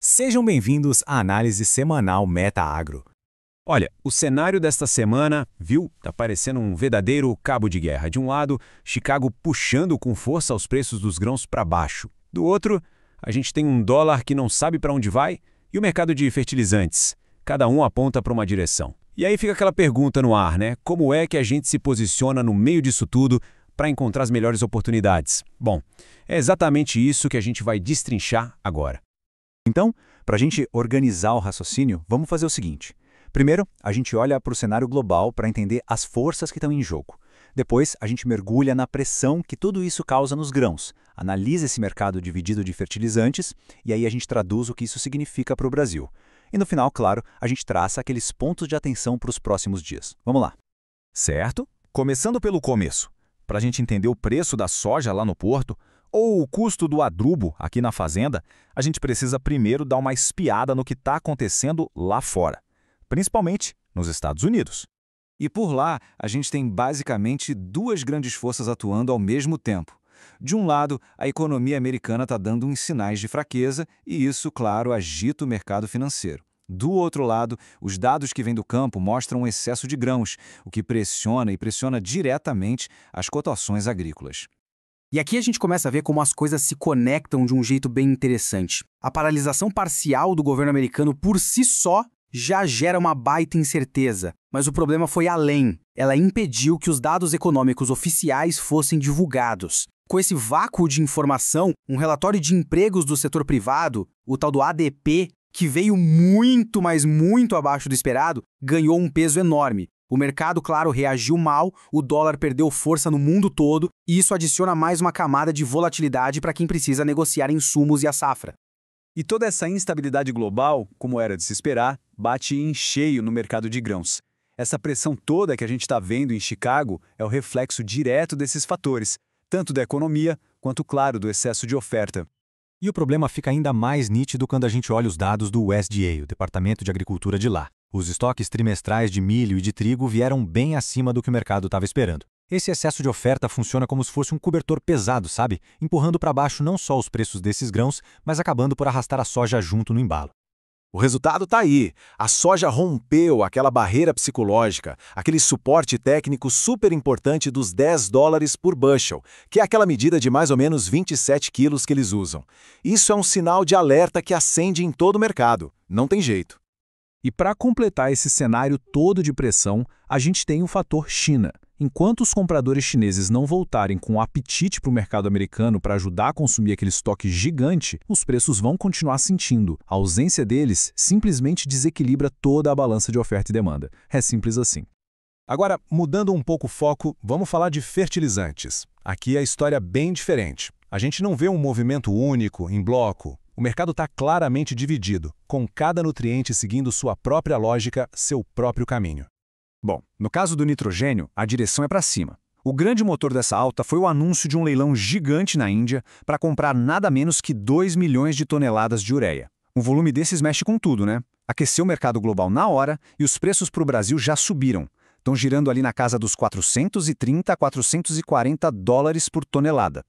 Sejam bem-vindos à análise semanal Meta Agro. Olha, o cenário desta semana, viu? Tá parecendo um verdadeiro cabo de guerra. De um lado, Chicago puxando com força os preços dos grãos para baixo. Do outro, a gente tem um dólar que não sabe para onde vai e o mercado de fertilizantes. Cada um aponta para uma direção. E aí fica aquela pergunta no ar, né? Como é que a gente se posiciona no meio disso tudo para encontrar as melhores oportunidades? Bom, é exatamente isso que a gente vai destrinchar agora. Então, para a gente organizar o raciocínio, vamos fazer o seguinte. Primeiro, a gente olha para o cenário global para entender as forças que estão em jogo. Depois, a gente mergulha na pressão que tudo isso causa nos grãos, analisa esse mercado dividido de fertilizantes e aí a gente traduz o que isso significa para o Brasil. E no final, claro, a gente traça aqueles pontos de atenção para os próximos dias. Vamos lá. Certo? Começando pelo começo. Para a gente entender o preço da soja lá no porto, ou o custo do adubo aqui na fazenda, a gente precisa primeiro dar uma espiada no que está acontecendo lá fora, principalmente nos Estados Unidos. E por lá, a gente tem basicamente duas grandes forças atuando ao mesmo tempo. De um lado, a economia americana está dando uns sinais de fraqueza e isso, claro, agita o mercado financeiro. Do outro lado, os dados que vêm do campo mostram um excesso de grãos, o que pressiona diretamente as cotações agrícolas. E aqui a gente começa a ver como as coisas se conectam de um jeito bem interessante. A paralisação parcial do governo americano por si só já gera uma baita incerteza, mas o problema foi além. Ela impediu que os dados econômicos oficiais fossem divulgados. Com esse vácuo de informação, um relatório de empregos do setor privado, o tal do ADP, que veio muito, mas muito abaixo do esperado, ganhou um peso enorme. O mercado, claro, reagiu mal, o dólar perdeu força no mundo todo e isso adiciona mais uma camada de volatilidade para quem precisa negociar insumos e a safra. E toda essa instabilidade global, como era de se esperar, bate em cheio no mercado de grãos. Essa pressão toda que a gente está vendo em Chicago é o reflexo direto desses fatores, tanto da economia quanto, claro, do excesso de oferta. E o problema fica ainda mais nítido quando a gente olha os dados do USDA, o Departamento de Agricultura de lá. Os estoques trimestrais de milho e de trigo vieram bem acima do que o mercado estava esperando. Esse excesso de oferta funciona como se fosse um cobertor pesado, sabe? Empurrando para baixo não só os preços desses grãos, mas acabando por arrastar a soja junto no embalo. O resultado está aí. A soja rompeu aquela barreira psicológica, aquele suporte técnico super importante dos 10 dólares por bushel, que é aquela medida de mais ou menos 27 quilos que eles usam. Isso é um sinal de alerta que acende em todo o mercado. Não tem jeito. E para completar esse cenário todo de pressão, a gente tem o fator China. Enquanto os compradores chineses não voltarem com apetite para o mercado americano para ajudar a consumir aquele estoque gigante, os preços vão continuar sentindo. A ausência deles simplesmente desequilibra toda a balança de oferta e demanda. É simples assim. Agora, mudando um pouco o foco, vamos falar de fertilizantes. Aqui a história é bem diferente. A gente não vê um movimento único, em bloco. O mercado está claramente dividido, com cada nutriente seguindo sua própria lógica, seu próprio caminho. Bom, no caso do nitrogênio, a direção é para cima. O grande motor dessa alta foi o anúncio de um leilão gigante na Índia para comprar nada menos que 2 milhões de toneladas de ureia. Um volume desses mexe com tudo, né? Aqueceu o mercado global na hora e os preços para o Brasil já subiram. Estão girando ali na casa dos 430 a 440 dólares por tonelada.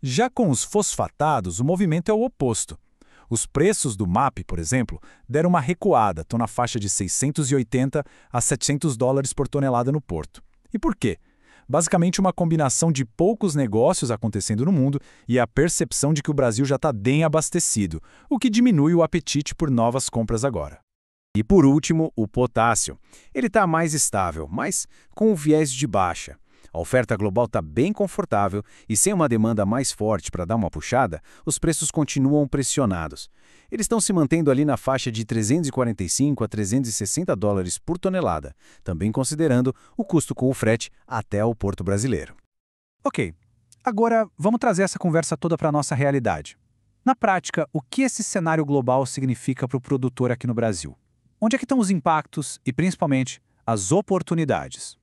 Já com os fosfatados, o movimento é o oposto. Os preços do MAP, por exemplo, deram uma recuada, estão na faixa de 680 a 700 dólares por tonelada no porto. E por quê? Basicamente uma combinação de poucos negócios acontecendo no mundo e a percepção de que o Brasil já está bem abastecido, o que diminui o apetite por novas compras agora. E por último, o potássio. Ele está mais estável, mas com um viés de baixa. A oferta global está bem confortável e sem uma demanda mais forte para dar uma puxada, os preços continuam pressionados. Eles estão se mantendo ali na faixa de 345 a 360 dólares por tonelada, também considerando o custo com o frete até o porto brasileiro. Ok, agora vamos trazer essa conversa toda para a nossa realidade. Na prática, o que esse cenário global significa para o produtor aqui no Brasil? Onde é que estão os impactos e, principalmente, as oportunidades?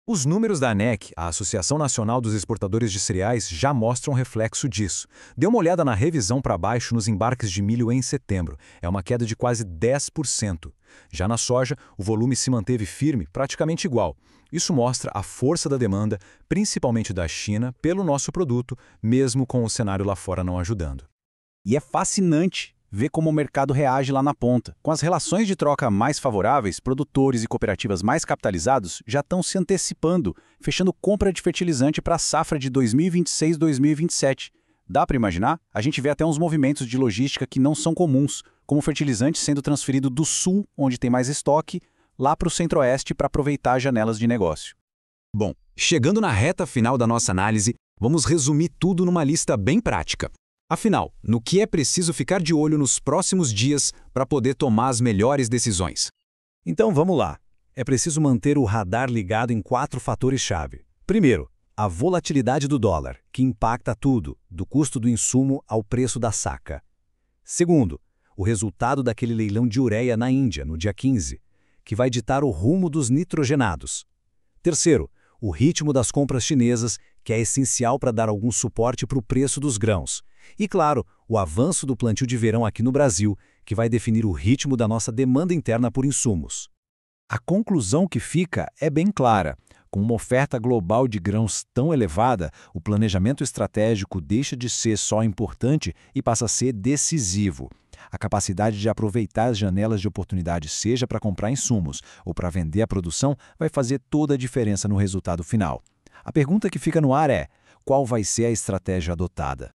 Os números da ANEC, a Associação Nacional dos Exportadores de Cereais, já mostram reflexo disso. Dê uma olhada na revisão para baixo nos embarques de milho em setembro. É uma queda de quase 10%. Já na soja, o volume se manteve firme, praticamente igual. Isso mostra a força da demanda, principalmente da China, pelo nosso produto, mesmo com o cenário lá fora não ajudando. E é fascinante ver como o mercado reage lá na ponta. Com as relações de troca mais favoráveis, produtores e cooperativas mais capitalizados já estão se antecipando, fechando compra de fertilizante para a safra de 2026-2027. Dá para imaginar? A gente vê até uns movimentos de logística que não são comuns, como fertilizante sendo transferido do sul, onde tem mais estoque, lá para o centro-oeste para aproveitar as janelas de negócio. Bom, chegando na reta final da nossa análise, vamos resumir tudo numa lista bem prática. Afinal, no que é preciso ficar de olho nos próximos dias para poder tomar as melhores decisões? Então vamos lá. É preciso manter o radar ligado em 4 fatores-chave. Primeiro, a volatilidade do dólar, que impacta tudo, do custo do insumo ao preço da saca. Segundo, o resultado daquele leilão de ureia na Índia, no dia 15, que vai ditar o rumo dos nitrogenados. Terceiro, o ritmo das compras chinesas, que é essencial para dar algum suporte para o preço dos grãos. E, claro, o avanço do plantio de verão aqui no Brasil, que vai definir o ritmo da nossa demanda interna por insumos. A conclusão que fica é bem clara. Com uma oferta global de grãos tão elevada, o planejamento estratégico deixa de ser só importante e passa a ser decisivo. A capacidade de aproveitar as janelas de oportunidade, seja para comprar insumos ou para vender a produção, vai fazer toda a diferença no resultado final. A pergunta que fica no ar é: qual vai ser a estratégia adotada?